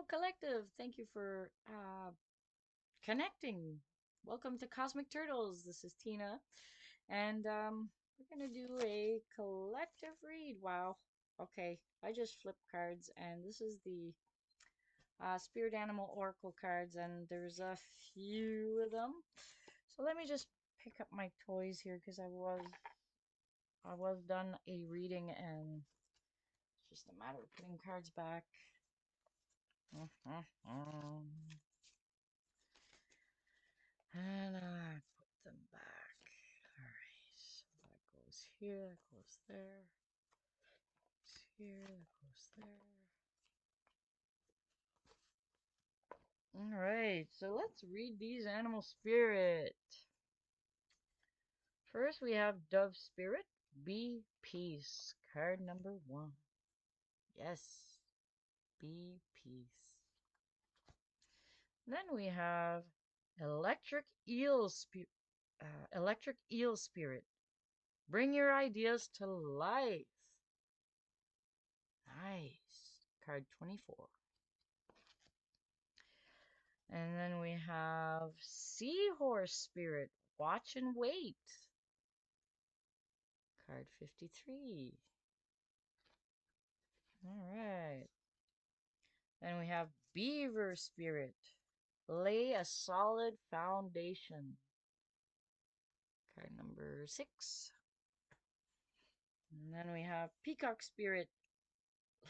Hello, collective. Thank you for connecting. Welcome to Cosmic Turtles. This is Tina, and we're gonna do a collective read. Wow. Okay, I just flipped cards, and this is the Spirit Animal Oracle cards, and there's a few of them. So let me just pick up my toys here because I was done a reading, and it's just a matter of putting cards back. And I put them back. Alright, so that goes here, that goes there. Goes here, that goes there. Alright, so let's read these animal spirit. First we have Dove Spirit, Be Peace, card number 1. Yes, be peace. Then we have Electric Eel Spirit. Bring your ideas to life. Nice. Card 24. And then we have Seahorse Spirit. Watch and wait. Card 53. Alright. Then we have Beaver Spirit. Lay a solid foundation. Card number 6. And then we have Peacock Spirit.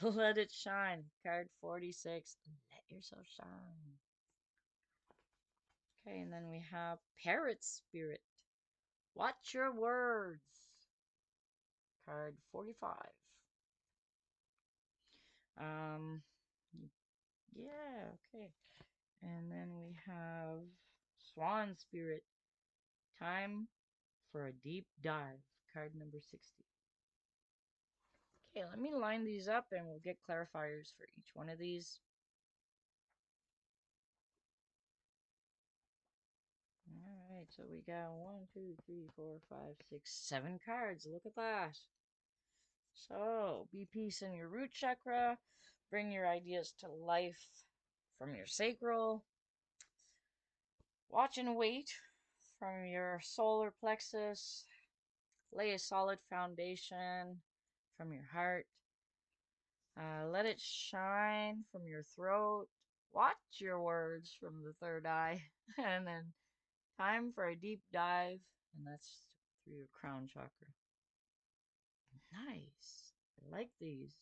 Let it shine. Card 46. Let yourself shine. Okay, and then we have Parrot Spirit. Watch your words. Card 45. Um, yeah, okay. And then we have Swan Spirit. Time for a deep dive. Card number 60. Okay, let me line these up and we'll get clarifiers for each one of these. Alright, so we got 1, 2, 3, 4, 5, 6, 7 cards. Look at that. So, be peace in your root chakra. Bring your ideas to life from your sacral. Watch and wait from your solar plexus. Lay a solid foundation from your heart. Let it shine from your throat. Watch your words from the third eye. And then time for a deep dive. And that's through your crown chakra. Nice. I like these.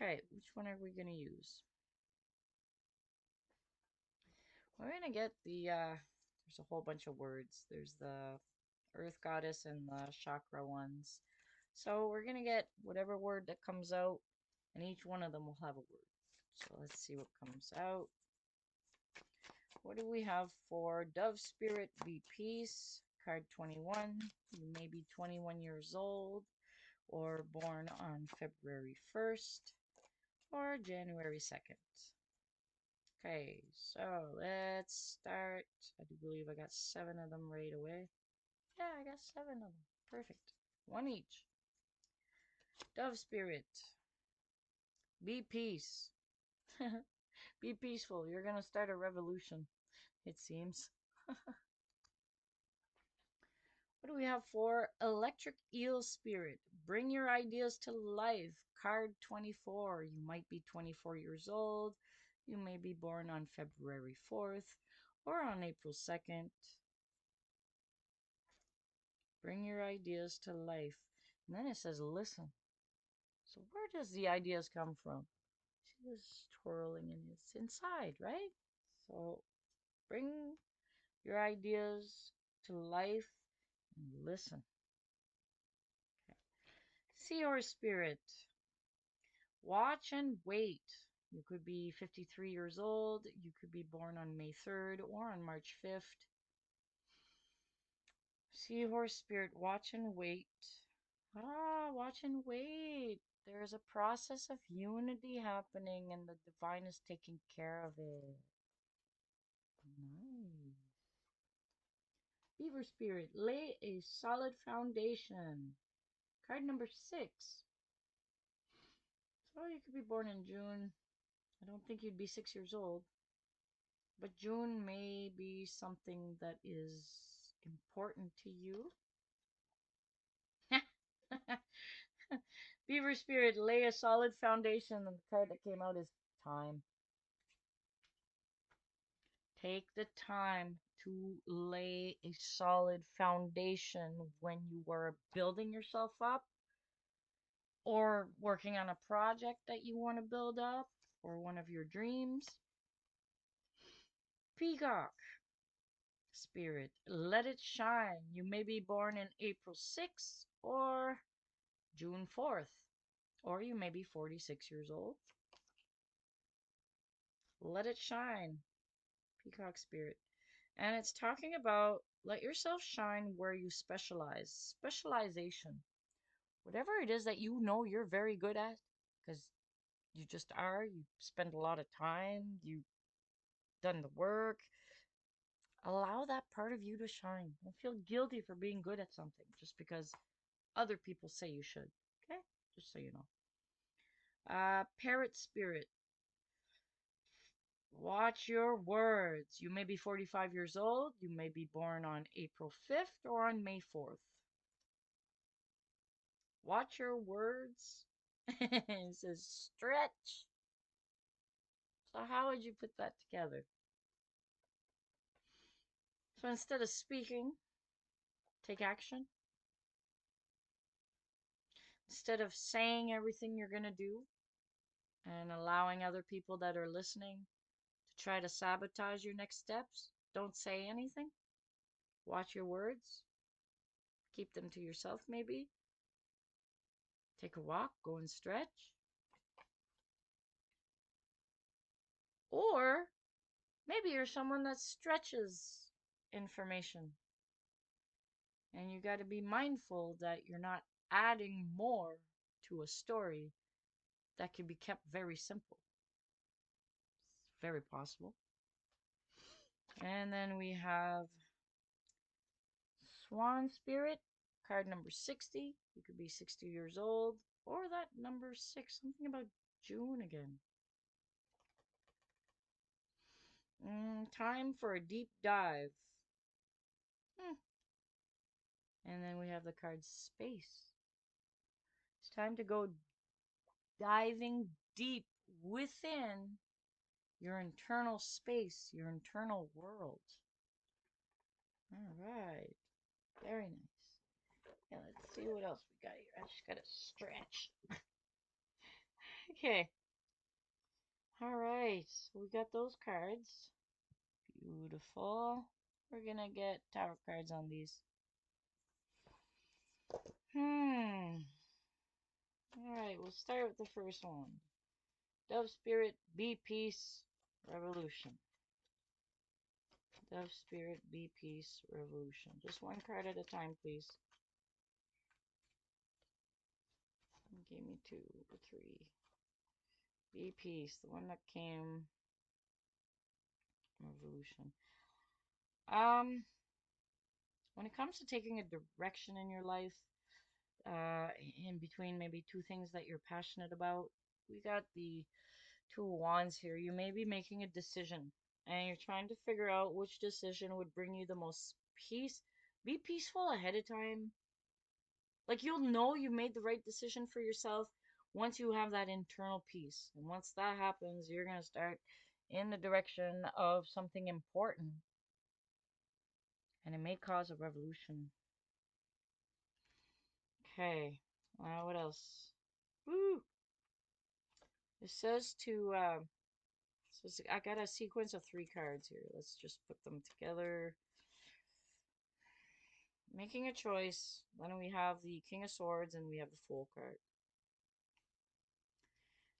Okay, which one are we going to use? We're going to get there's a whole bunch of words. There's the Earth Goddess and the Chakra ones. So we're going to get whatever word that comes out, and each one of them will have a word. So let's see what comes out. What do we have for Dove Spirit? Be Peace. Card 21. You may be 21 years old or born on February 1st or January 2nd. Okay, so let's start. I do believe I got 7 of them right away. Yeah, I got 7 of them. Perfect. One each. Dove Spirit. Be peace. Be peaceful. You're going to start a revolution, it seems. What do we have for Electric Eel Spirit? Bring your ideas to life. Card 24. You might be 24 years old. You may be born on February 4th or on April 2nd. Bring your ideas to life. And then it says listen. So where does the ideas come from? See this twirling and it's inside, right? So bring your ideas to life and listen. Okay. Seahorse Spirit. Watch and wait. You could be 53 years old. You could be born on May 3rd or on March 5th. Seahorse Spirit, watch and wait. Watch and wait. There's a process of unity happening and the divine is taking care of it. Nice. Beaver Spirit, lay a solid foundation. Card number 6. Oh, you could be born in June. I don't think you'd be 6 years old. But June may be something that is important to you. Beaver Spirit, lay a solid foundation. And the card that came out is time. Take the time to lay a solid foundation when you are building yourself up or working on a project that you want to build up or one of your dreams. Peacock Spirit, let it shine. You may be born in April 6th or June 4th, or you may be 46 years old. Let it shine, Peacock Spirit. And it's talking about let yourself shine where you specialize. Specialization. Whatever it is that you know you're very good at, because you just are, you spend a lot of time, you've done the work. Allow that part of you to shine. Don't feel guilty for being good at something just because other people say you should. Okay? Just so you know. Parrot Spirit. Watch your words. You may be 45 years old. You may be born on April 5th or on May 4th. Watch your words. It says stretch. So, how would you put that together? So, instead of speaking, take action. Instead of saying everything you're going to do and allowing other people that are listening to try to sabotage your next steps, don't say anything. Watch your words. Keep them to yourself, maybe. Take a walk, go and stretch. Or maybe you're someone that stretches information. And you got to be mindful that you're not adding more to a story that can be kept very simple. It's very possible. And then we have Swan Spirit, card number 60. You could be 60 years old. Or that number 6, something about June again. Time for a deep dive. And then we have the card Space. It's time to go diving deep within your internal space, your internal world. All right. Very nice. Yeah, let's see what else we got here. I just gotta stretch. Okay. All right. So we got those cards. Beautiful. We're gonna get tarot cards on these. Hmm. All right. We'll start with the first one. Dove Spirit, Be Peace, Revolution. Dove Spirit, Be Peace, Revolution. Just one card at a time, please. Give me 2 or 3. Be Peace, the one that came. Revolution. Um, when it comes to taking a direction in your life, uh, in between maybe two things that you're passionate about, we got the Two of Wands here. You may be making a decision, and you're trying to figure out which decision would bring you the most peace. Be peaceful ahead of time. Like you'll know you made the right decision for yourself once you have that internal peace. And once that happens, you're going to start in the direction of something important. And it may cause a revolution. Okay. What else? Woo! It says to, I got a sequence of 3 cards here. Let's just put them together. Making a choice. Then we have the King of Swords and we have the Fool card.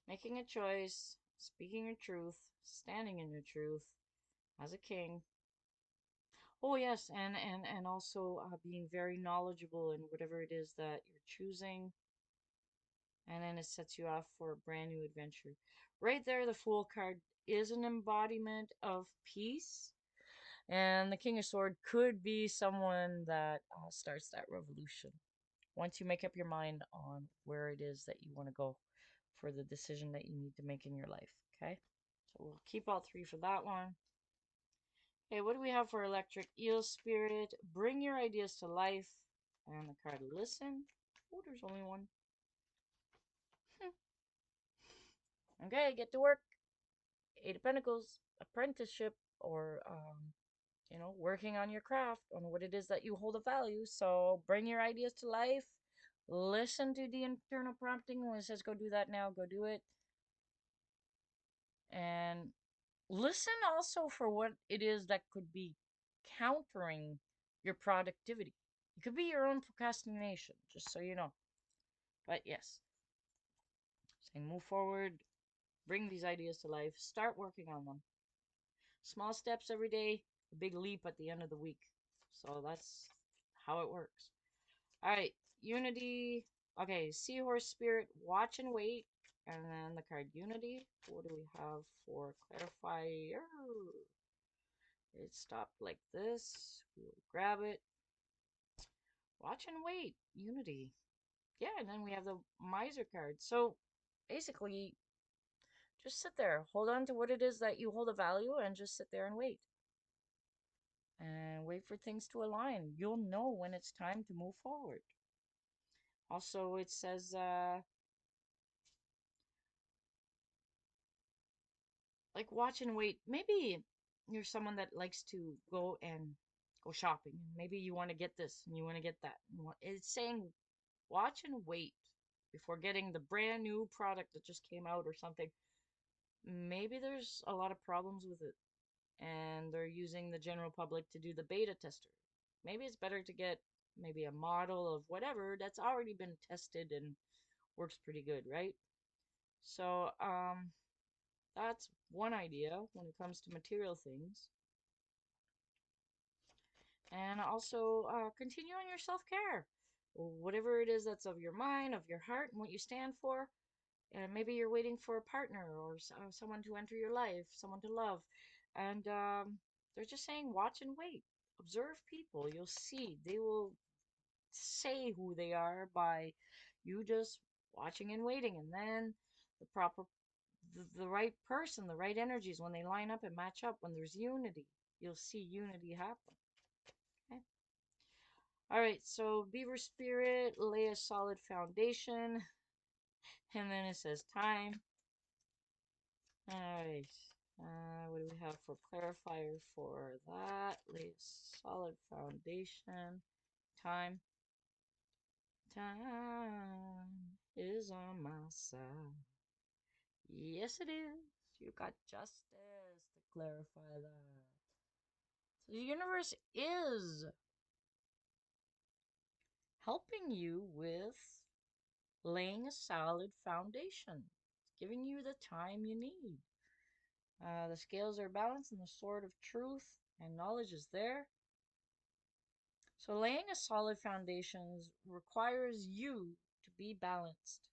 Making a choice, speaking your truth, standing in your truth as a king. Oh yes, and also being very knowledgeable in whatever it is that you're choosing. And then it sets you off for a brand new adventure. Right there, the Fool card is an embodiment of peace. And the King of Sword could be someone that starts that revolution. Once you make up your mind on where it is that you want to go for the decision that you need to make in your life. Okay, so we'll keep all three for that one. Okay, what do we have for electric eel spirit? Bring your ideas to life. And the card listen. Oh, there's only one. Okay, get to work. Eight of Pentacles, apprenticeship, or working on your craft, on what it is that you hold of value. So bring your ideas to life. Listen to the internal prompting when it says go do that now, go do it. And listen also for what it is that could be countering your productivity. It could be your own procrastination, just so you know. But yes, saying move forward, bring these ideas to life, start working on them. Small steps every day, a big leap at the end of the week. So that's how it works. All right, Unity. Okay, Seahorse Spirit, watch and wait. And then the card Unity. What do we have for Clarifier? It stopped like this. We'll grab it. Watch and wait. Unity. Yeah, and then we have the Miser card. So basically, just sit there. Hold on to what it is that you hold a value and just sit there and wait. And wait for things to align. You'll know when it's time to move forward. Also, it says, like, watch and wait. Maybe you're someone that likes to go shopping. Maybe you want to get this and you want to get that. It's saying watch and wait before getting the brand new product that just came out or something. Maybe there's a lot of problems with it and they're using the general public to do the beta tester. Maybe it's better to get maybe a model of whatever that's already been tested and works pretty good, right? So, that's one idea when it comes to material things. And also, continue on your self-care. Whatever it is that's of your mind, of your heart, and what you stand for. And maybe you're waiting for a partner or someone to enter your life, someone to love. And they're just saying, watch and wait. Observe people. You'll see. They will say who they are by you just watching and waiting. And then the proper, the right person, the right energies, when they line up and match up, when there's unity, you'll see unity happen. Okay. All right, so Beaver Spirit, lay a solid foundation. And then it says time. All right. What do we have for clarifier for that? Lay a solid foundation. Time. Time is on my side. Yes, it is. You got justice to clarify that. So the universe is helping you with laying a solid foundation. It's giving you the time you need. The scales are balanced and the sword of truth and knowledge is there. So laying a solid foundation requires you to be balanced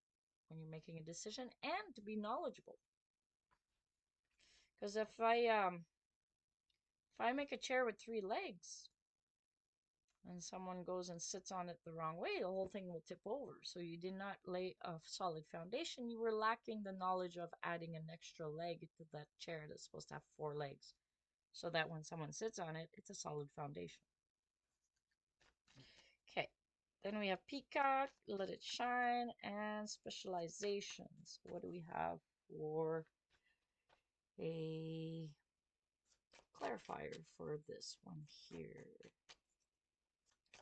when you're making a decision and to be knowledgeable. Because if I make a chair with three legs and someone goes and sits on it the wrong way, the whole thing will tip over. So you did not lay a solid foundation. You were lacking the knowledge of adding an extra leg to that chair that's supposed to have four legs, so that when someone sits on it, it's a solid foundation. Okay, then we have Peacock, Let It Shine, and Specializations. What do we have for a clarifier for this one here?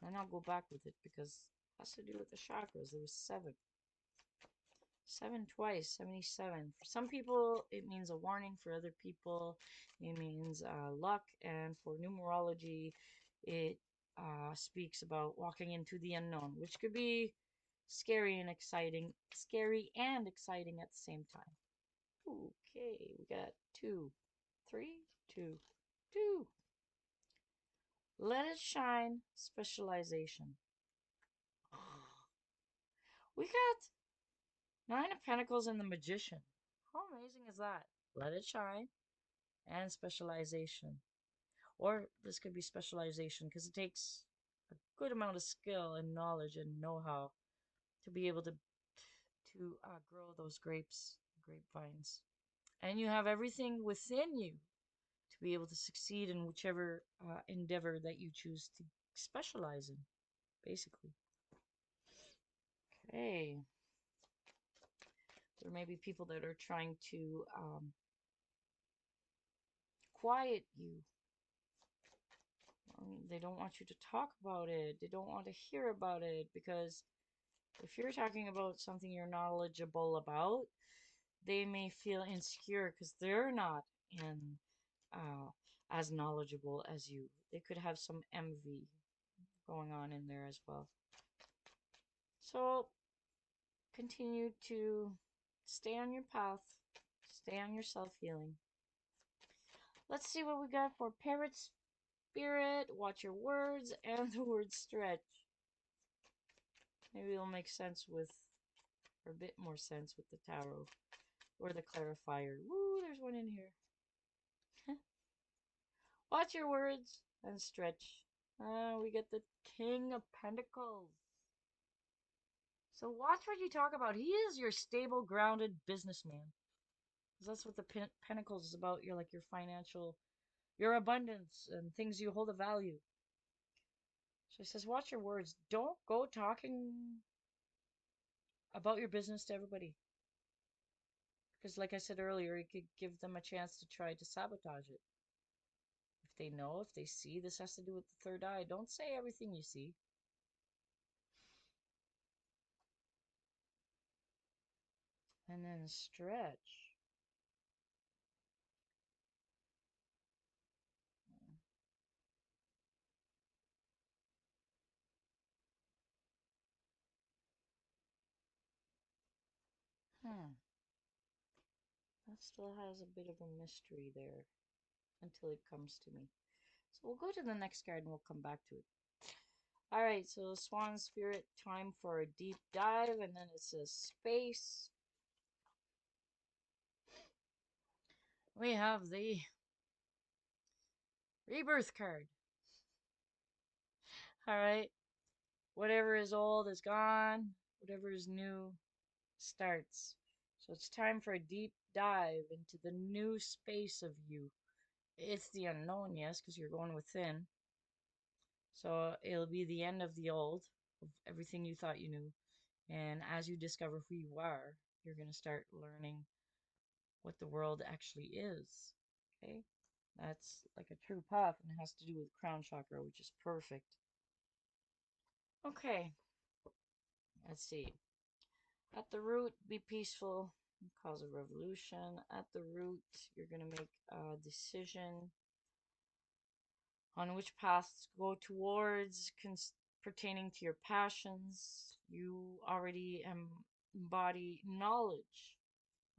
And I'll go back with it because it has to do with the chakras. There was seven. Seven twice, 77. For some people, it means a warning. For other people, it means luck. And for numerology, it speaks about walking into the unknown, which could be scary and exciting. Scary and exciting at the same time. Okay, we got two, three, two, two. Let it shine, specialization. We got Nine of Pentacles and the Magician. How amazing is that? Let it shine and specialization. Or this could be specialization because it takes a good amount of skill and knowledge and know-how to be able to to grow those grapevines. And you have everything within you to be able to succeed in whichever endeavor that you choose to specialize in, basically. Okay. There may be people that are trying to quiet you. They don't want you to talk about it. They don't want to hear about it because if you're talking about something you're knowledgeable about, they may feel insecure because they're not in uh, as knowledgeable as you. They could have some envy going on in there as well. So continue to stay on your path, stay on your self healing. Let's see what we got for parrot spirit. Watch your words and the word stretch. Maybe it'll make sense with, or a bit more sense with the tarot or the clarifier. Woo, there's one in here. Watch your words and stretch. We get the King of Pentacles. So watch what you talk about. He is your stable, grounded businessman. Because that's what the Pentacles is about. You're like your financial, your abundance, and things you hold a value. So he says, watch your words. Don't go talking about your business to everybody. Because like I said earlier, it could give them a chance to try to sabotage it. If they know, if they see, this has to do with the third eye. Don't say everything you see. And then stretch. Hmm. That still has a bit of a mystery there until it comes to me. So we'll go to the next card and we'll come back to it. All right, so Swan Spirit, time for a deep dive, and then it says space. We have the rebirth card. All right, whatever is old is gone, whatever is new starts. So it's time for a deep dive into the new space of you. It's the unknown, yes, because you're going within. So it'll be the end of the old, of everything you thought you knew. And as you discover who you are, you're going to start learning what the world actually is. Okay? That's like a true path and it has to do with crown chakra, which is perfect. Okay, let's see. At the root, be peaceful, cause a revolution. At the root, you're going to make a decision on which paths to go towards pertaining to your passions. You already embody knowledge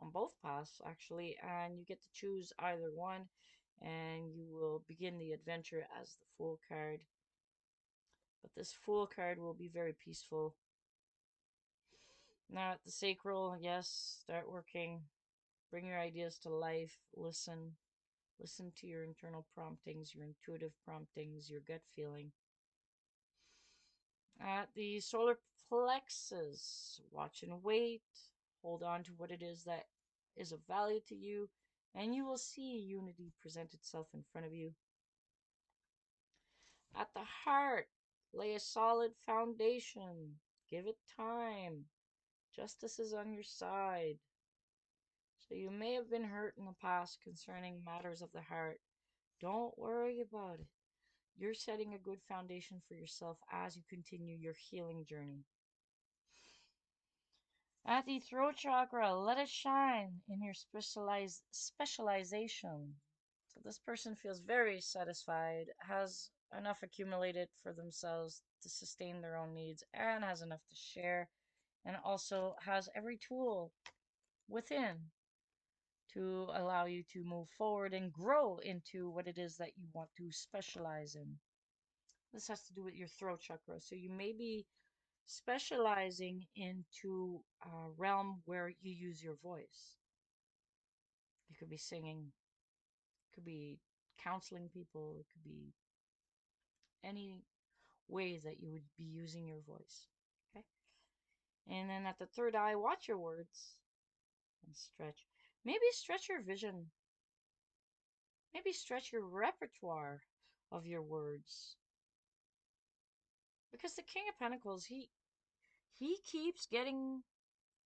on both paths, actually, and you get to choose either one, and you will begin the adventure as the Fool card. But this Fool card will be very peaceful. Now, at the Sacral, yes, start working. Bring your ideas to life. Listen. Listen to your internal promptings, your intuitive promptings, your gut feeling. At the solar plexus, watch and wait. Hold on to what it is that is of value to you, and you will see unity present itself in front of you. At the heart, lay a solid foundation. Give it time. Justice is on your side. So you may have been hurt in the past concerning matters of the heart. Don't worry about it. You're setting a good foundation for yourself as you continue your healing journey. At the throat chakra, let it shine in your specialization. So this person feels very satisfied, has enough accumulated for themselves to sustain their own needs, and has enough to share, and also has every tool within to allow you to move forward and grow into what it is that you want to specialize in. This has to do with your throat chakra. So you may be specializing into a realm where you use your voice. You could be singing, it could be counseling people, it could be any way that you would be using your voice. Okay? And then at the third eye, watch your words and stretch. Maybe stretch your vision. Maybe stretch your repertoire of your words. Because the King of Pentacles, he keeps getting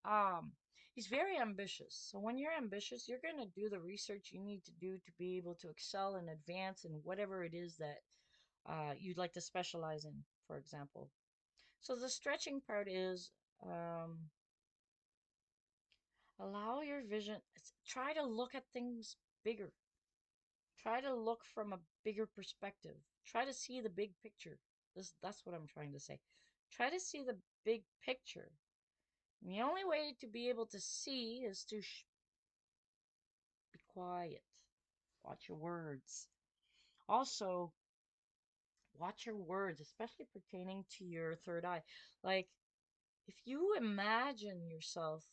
um he's very ambitious. So when you're ambitious, you're going to do the research you need to do to be able to excel and advance in whatever it is that you'd like to specialize in, for example. So the stretching part is um, allow your vision, try to look at things bigger. Try to look from a bigger perspective. Try to see the big picture. That's what I'm trying to say. Try to see the big picture. And the only way to be able to see is to be quiet. Watch your words. Also, watch your words, especially pertaining to your third eye. Like, if you imagine yourself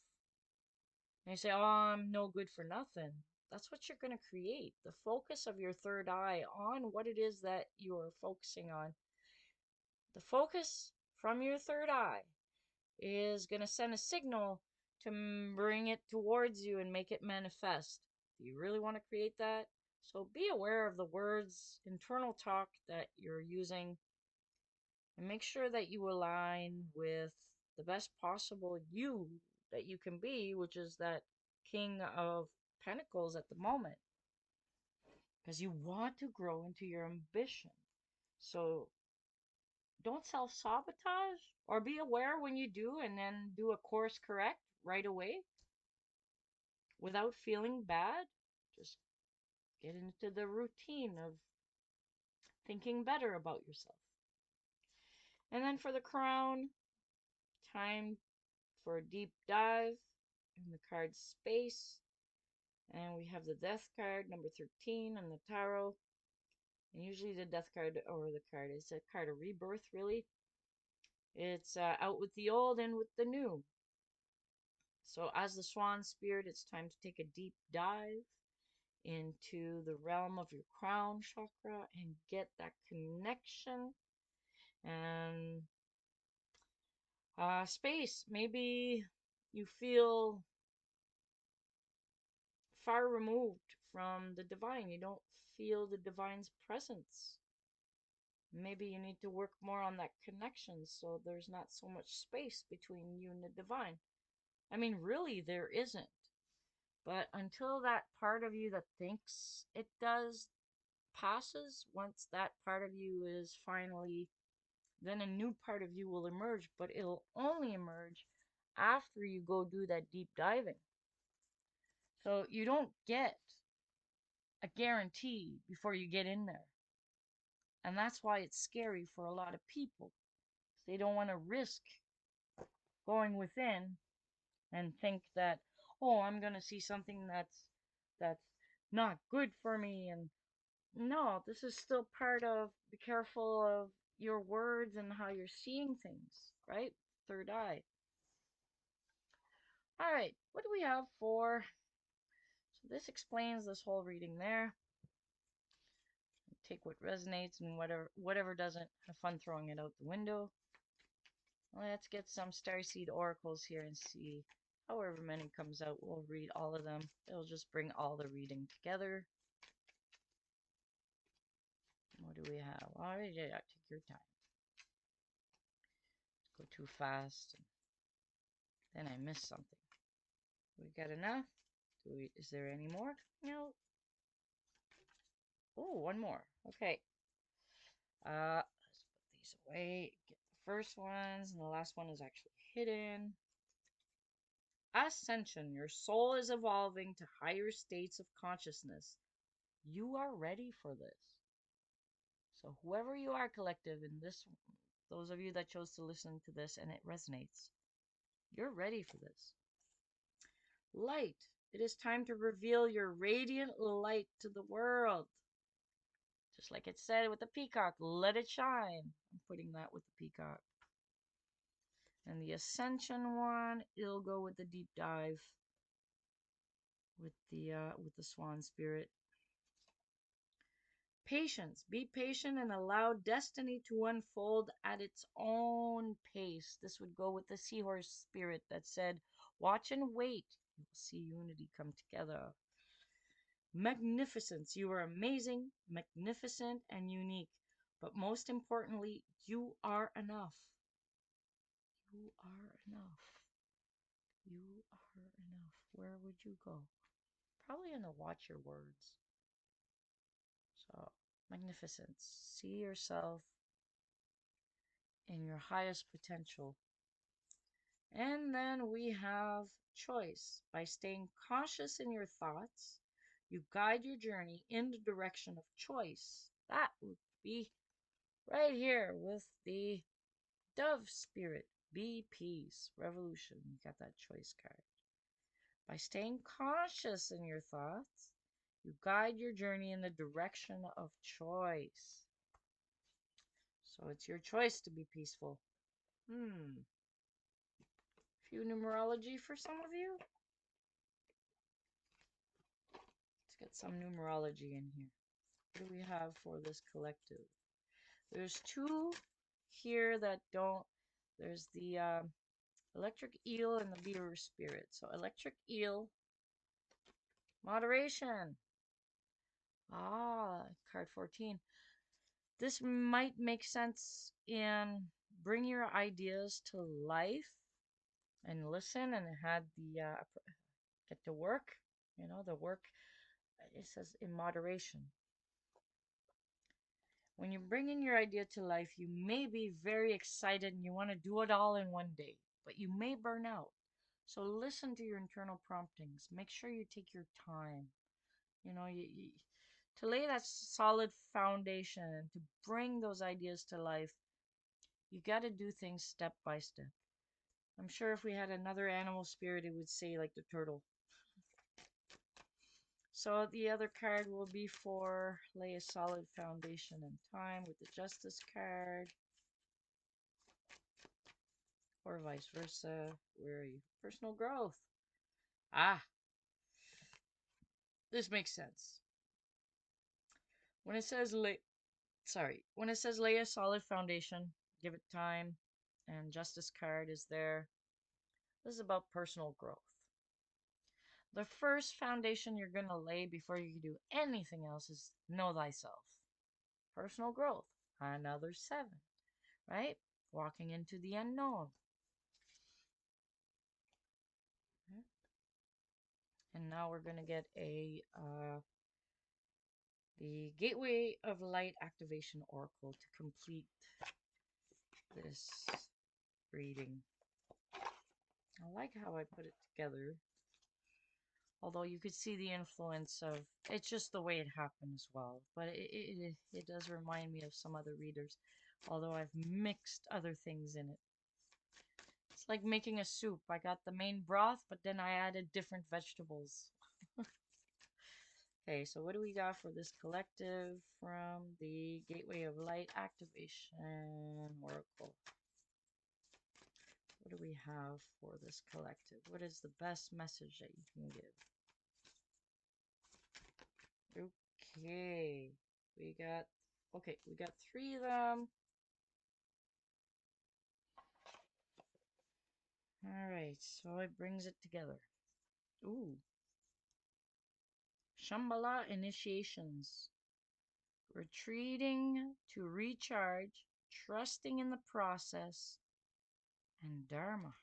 and you say, oh, I'm no good for nothing, that's what you're going to create. The focus of your third eye on what it is that you're focusing on. The focus from your third eye is going to send a signal to bring it towards you and make it manifest. Do you really want to create that? So be aware of the words, internal talk that you're using, and make sure that you align with the best possible you that you can be, which is that King of Pentacles at the moment, because you want to grow into your ambition. So don't self-sabotage, or be aware when you do and then do a course correct right away without feeling bad. Just get into the routine of thinking better about yourself. And then for the crown, time for a deep dive in the card space. And we have the death card, number 13 on the tarot. And usually the death card, or the card, is a card of rebirth, really. It's out with the old and with the new. So as the swan spirit, it's time to take a deep dive into the realm of your crown chakra and get that connection and space. Maybe you feel far removed from the divine. You don't feel the divine's presence. Maybe you need to work more on that connection so there's not so much space between you and the divine. I mean, really, there isn't. But until that part of you that thinks it does passes, once that part of you is finally, then a new part of you will emerge, but it'll only emerge after you go do that deep diving. So you don't get a guarantee before you get in there. And that's why it's scary for a lot of people. They don't want to risk going within and think that, oh, I'm going to see something that's not good for me. And no, this is still part of, be careful of your words and how you're seeing things, right? Third eye. All right, what do we have for? So this explains this whole reading there. Take what resonates and whatever doesn't, have fun throwing it out the window. Let's get some starseed oracles here and see however many comes out. We'll read all of them. It'll just bring all the reading together. What do we have? All right, yeah, take your time. Go too fast. Then I miss something. We got enough? Is there any more? No. Oh, one more. Okay. Let's put these away. Get the first ones, and the last one is actually hidden. Ascension. Your soul is evolving to higher states of consciousness. You are ready for this. So whoever you are, collective, in this, those of you that chose to listen to this and it resonates, you're ready for this. Light. It is time to reveal your radiant light to the world. Just like it said with the peacock, let it shine. I'm putting that with the peacock. And the ascension one, it'll go with the deep dive with the swan spirit. Patience. Be patient and allow destiny to unfold at its own pace. This would go with the seahorse spirit that said, watch and wait. You will see unity come together. Magnificence. You are amazing, magnificent, and unique. But most importantly, you are enough. You are enough. You are enough. Where would you go? Probably in the watch your words. So, magnificence. See yourself in your highest potential. And then we have choice. By staying conscious in your thoughts, you guide your journey in the direction of choice. That would be right here with the dove spirit. Be peace, revolution. You got that choice card. By staying conscious in your thoughts, you guide your journey in the direction of choice. So it's your choice to be peaceful. Few numerology for some of you. Let's get some numerology in here. What do we have for this collective? There's two here that don't. There's the electric eel and the beaver spirit. So electric eel, moderation. Card 14. This might make sense in bring your ideas to life and listen and had the get to work. You know, the work, it says in moderation. When you bring in your idea to life, you may be very excited and you want to do it all in one day, but you may burn out. So listen to your internal promptings. Make sure you take your time. You know, to lay that solid foundation and to bring those ideas to life, you got to do things step by step. I'm sure if we had another animal spirit, it would say like the turtle. So the other card will be for lay a solid foundation in time with the Justice card. Or vice versa. Where are you? Personal growth. Ah, this makes sense. When it says when it says lay a solid foundation, give it time, and Justice card is there. This is about personal growth. The first foundation you're going to lay before you do anything else is know thyself. Personal growth. Another 7, right? Walking into the unknown. And now we're going to get the Gateway of Light Activation Oracle to complete this reading. I like how I put it together. Although you could see the influence of, it's just the way it happened as well. But it does remind me of some other readers. Although I've mixed other things in it. It's like making a soup. I got the main broth, but then I added different vegetables. Okay, so what do we got for this collective from the Gateway of Light Activation Oracle? What do we have for this collective? What is the best message that you can give? Okay, we got 3 of them. All right, so it brings it together. Ooh. Shambhala initiations. Retreating to recharge, trusting in the process, and Dharma.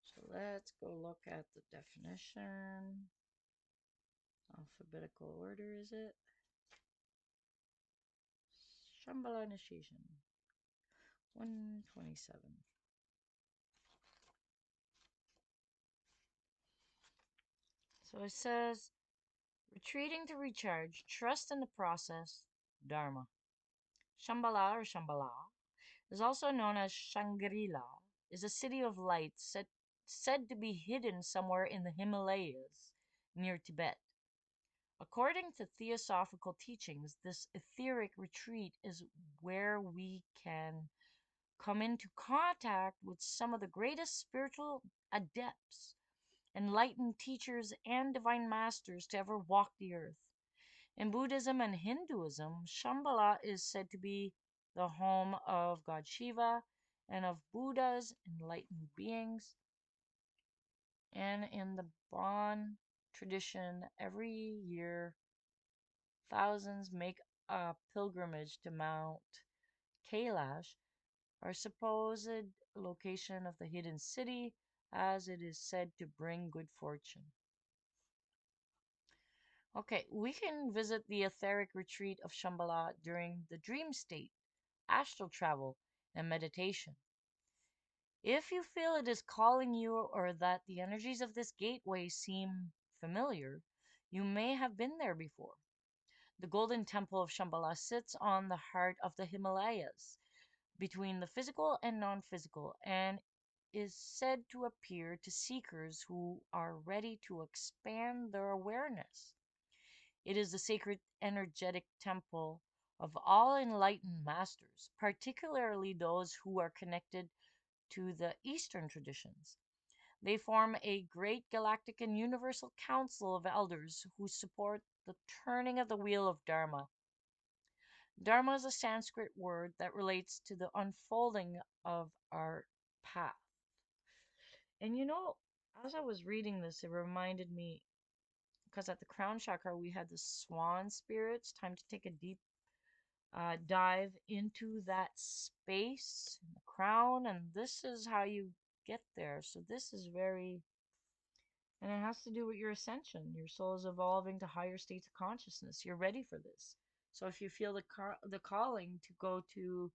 So let's go look at the definition. Alphabetical order, is it? Shambhala initiation. 127. So it says, retreating to recharge, trust in the process, Dharma. Shambhala or Shambhala is also known as Shangri-La, is a city of light said to be hidden somewhere in the Himalayas near Tibet. According to theosophical teachings, this etheric retreat is where we can come into contact with some of the greatest spiritual adepts, enlightened teachers, and divine masters to ever walk the earth. In Buddhism and Hinduism, Shambhala is said to be the home of God Shiva and of Buddhas, enlightened beings. And in the Bon tradition, every year thousands make a pilgrimage to Mount Kailash, our supposed location of the hidden city, as it is said to bring good fortune. Okay, we can visit the etheric retreat of Shambhala during the dream state, astral travel, and meditation. If you feel it is calling you or that the energies of this gateway seem familiar, you may have been there before. The Golden Temple of Shambhala sits on the heart of the Himalayas, between the physical and non physical, and is said to appear to seekers who are ready to expand their awareness. It is the sacred energetic temple of all enlightened masters, particularly those who are connected to the Eastern traditions. They form a great galactic and universal council of elders who support the turning of the wheel of Dharma. Dharma is a Sanskrit word that relates to the unfolding of our path. And as I was reading this, it reminded me because at the crown chakra we had the swan spirits. Time to take a deep dive into that space, the crown, and this is how you get there. So this is very, and it has to do with your ascension. Your soul is evolving to higher states of consciousness. You're ready for this. So if you feel the calling to go to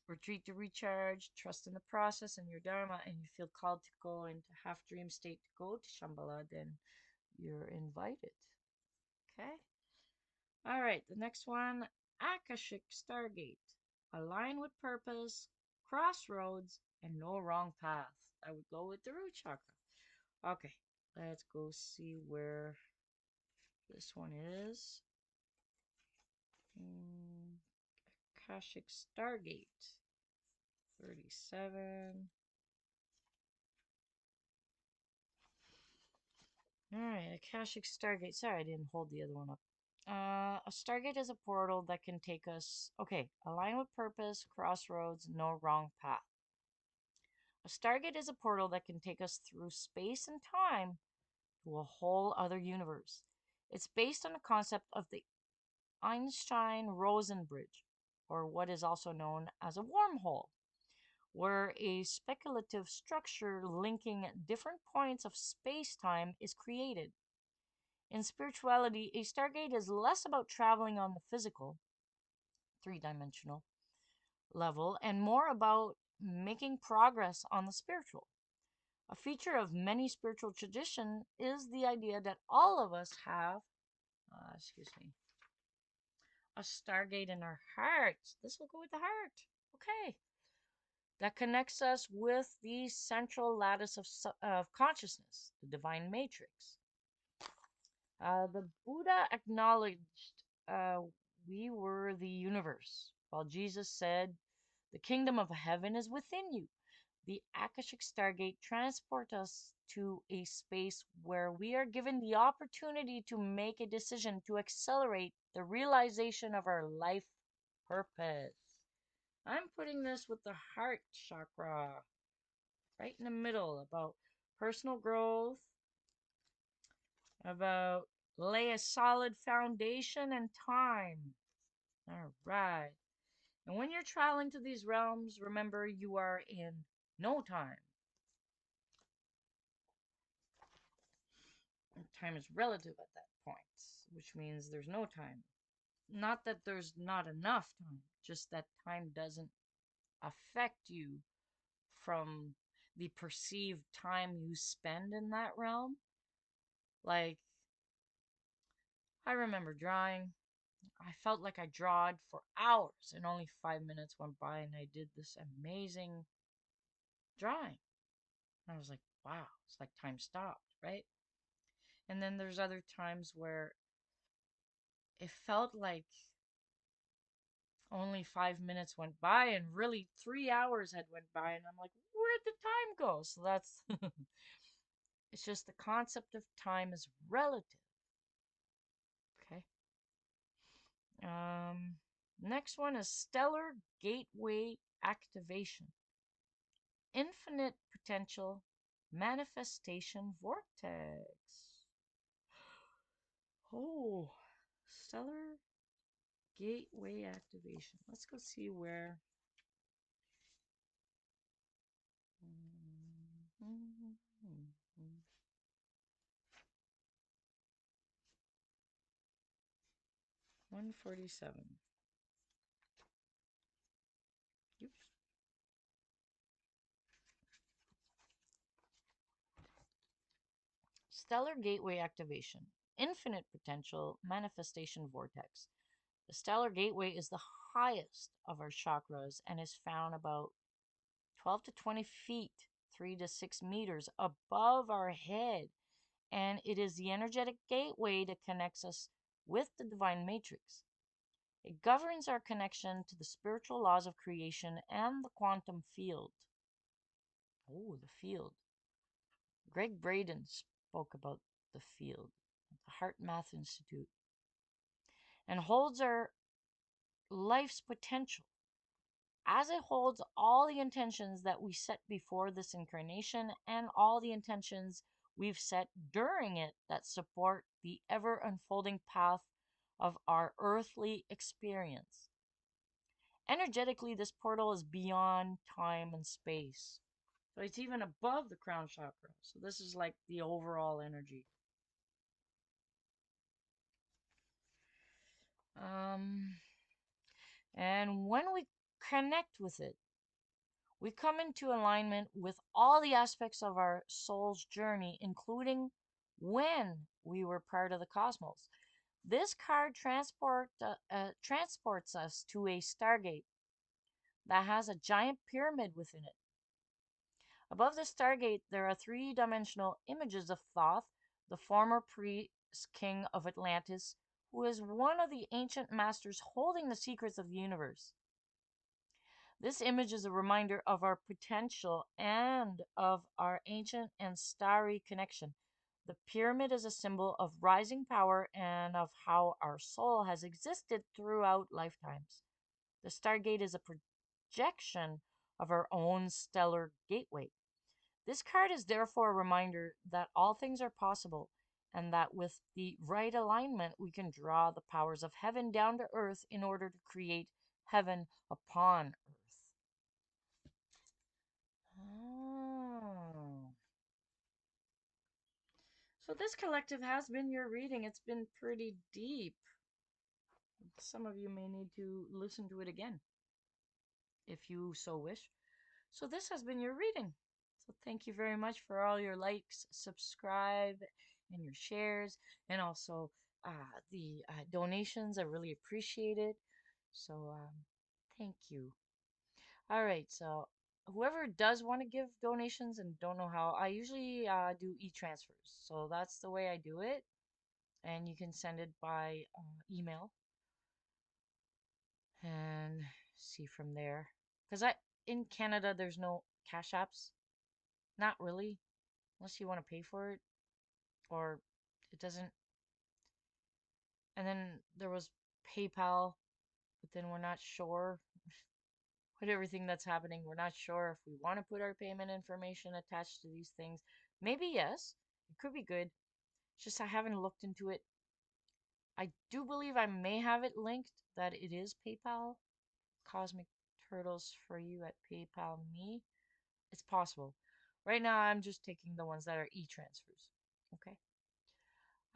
retreat to recharge, trust in the process and your dharma, and you feel called to go into half dream state to go to Shambhala, then you're invited. Okay. All right, the next one, Akashic Stargate. Align with purpose, crossroads, and no wrong path. I would go with the root chakra. Okay, let's go see where this one is. Akashic Stargate 37. All right, Akashic Stargate. Sorry, I didn't hold the other one up. A Stargate is a portal that can take us. Okay, align with purpose, crossroads, no wrong path. A Stargate is a portal that can take us through space and time to a whole other universe. It's based on the concept of the Einstein-Rosen bridge, or what is also known as a wormhole, where a speculative structure linking different points of space-time is created. In spirituality, a stargate is less about traveling on the physical, three-dimensional level, and more about making progress on the spiritual. A feature of many spiritual tradition is the idea that all of us have, excuse me, a stargate in our hearts. This will go with the heart. Okay. That connects us with the central lattice of consciousness, the divine matrix. The Buddha acknowledged uh, we were the universe, while Jesus said, "The kingdom of heaven is within you." The Akashic Stargate transports us to a space where we are given the opportunity to make a decision to accelerate the realization of our life purpose. I'm putting this with the heart chakra, right in the middle, about personal growth, about lay a solid foundation and time. All right. And when you're traveling to these realms, remember you are in no time. Time is relative at that point, which means there's no time. Not that there's not enough time, just that time doesn't affect you from the perceived time you spend in that realm. Like, I remember drawing. I felt like I drawed for hours and only 5 minutes went by and I did this amazing drawing. And I was like, wow, it's like time stopped, right? And then there's other times where it felt like only 5 minutes went by and really 3 hours had went by and I'm like, where'd the time go? So that's it's just the concept of time is relative. Um, Next one is stellar gateway activation. Infinite potential manifestation vortex. Oh, stellar gateway activation. Let's go see where. 147. Oops. Stellar gateway activation. Infinite potential manifestation vortex. The stellar gateway is the highest of our chakras and is found about 12 to 20 feet, 3 to 6 meters above our head. And it is the energetic gateway that connects us with the divine matrix. It governs our connection to the spiritual laws of creation and the quantum field. Oh, the field. Greg Braden spoke about the field at the Heart Math Institute and holds our life's potential as it holds all the intentions that we set before this incarnation and all the intentions we've set during it that support the ever unfolding path of our earthly experience. Energetically, this portal is beyond time and space. So it's even above the crown chakra. So this is like the overall energy. Um, and when we connect with it, we come into alignment with all the aspects of our soul's journey, including when we were part of the cosmos. This card transports us to a stargate that has a giant pyramid within it. Above the stargate, there are three-dimensional images of Thoth, the former priest king of Atlantis, who is one of the ancient masters holding the secrets of the universe. This image is a reminder of our potential and of our ancient and starry connection. The pyramid is a symbol of rising power and of how our soul has existed throughout lifetimes. The Stargate is a projection of our own stellar gateway. This card is therefore a reminder that all things are possible and that with the right alignment, we can draw the powers of heaven down to earth in order to create heaven upon earth. Oh. So this collective has been your reading. It's been pretty deep. Some of you may need to listen to it again if you so wish. So this has been your reading. So thank you very much for all your likes, subscribe, and your shares, and also the donations. I really appreciate it. So thank you. All right, so whoever does want to give donations and don't know how, I usually do e-transfers. So that's the way I do it. And you can send it by email and see from there. Because in Canada, there's no cash apps. Not really, unless you want to pay for it or it doesn't. And then there was PayPal, but then we're not sure with everything that's happening. We're not sure if we want to put our payment information attached to these things. Maybe yes, it could be good. It's just I haven't looked into it. I do believe I may have it linked that it is PayPal. Cosmic Turtles for you at PayPal me. It's possible. Right now, I'm just taking the ones that are e-transfers. Okay.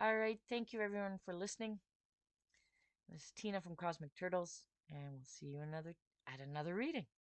All right. Thank you everyone for listening. This is Tina from Cosmic Turtles, and we'll see you at another reading.